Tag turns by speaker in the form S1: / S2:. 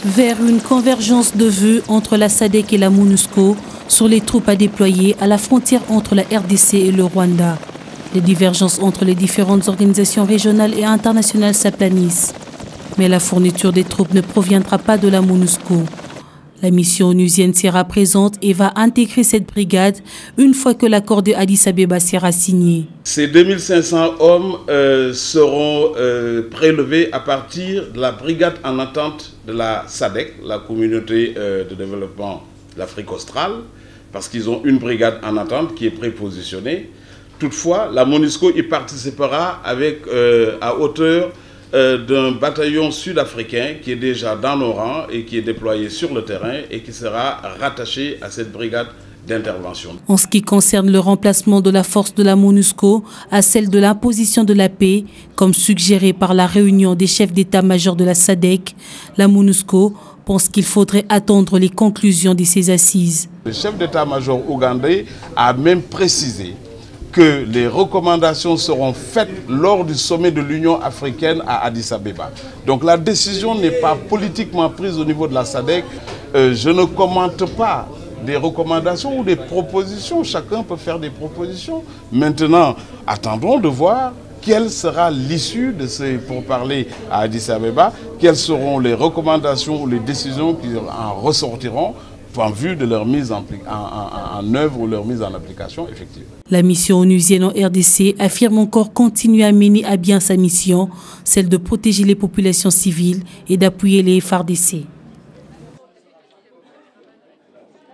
S1: Vers une convergence de vœux entre la SADC et la MONUSCO sur les troupes à déployer à la frontière entre la RDC et le Rwanda. Les divergences entre les différentes organisations régionales et internationales s'aplanissent. Mais la fourniture des troupes ne proviendra pas de la MONUSCO. La mission onusienne sera présente et va intégrer cette brigade une fois que l'accord de Addis Abeba sera signé.
S2: Ces 2500 hommes seront prélevés à partir de la brigade en attente de la SADC, la communauté de développement de l'Afrique australe, parce qu'ils ont une brigade en attente qui est prépositionnée. Toutefois, la MONUSCO y participera à hauteur d'un bataillon sud-africain qui est déjà dans nos rangs et qui est déployé sur le terrain et qui sera rattaché à cette brigade d'intervention.
S1: En ce qui concerne le remplacement de la force de la MONUSCO à celle de l'imposition de la paix, comme suggéré par la réunion des chefs d'état-major de la SADC, la MONUSCO pense qu'il faudrait attendre les conclusions de ces assises.
S2: Le chef d'état-major ougandais a même précisé que les recommandations seront faites lors du sommet de l'Union africaine à Addis Abeba. Donc la décision n'est pas politiquement prise au niveau de la SADC. Je ne commente pas des recommandations ou des propositions. Chacun peut faire des propositions. Maintenant, attendons de voir quelle sera l'issue de ces pourparlers à Addis Abeba, quelles seront les recommandations ou les décisions qui en ressortiront en vue de leur mise en œuvre ou leur mise en application effective.
S1: La mission onusienne en RDC affirme encore continuer à mener à bien sa mission, celle de protéger les populations civiles et d'appuyer les FARDC.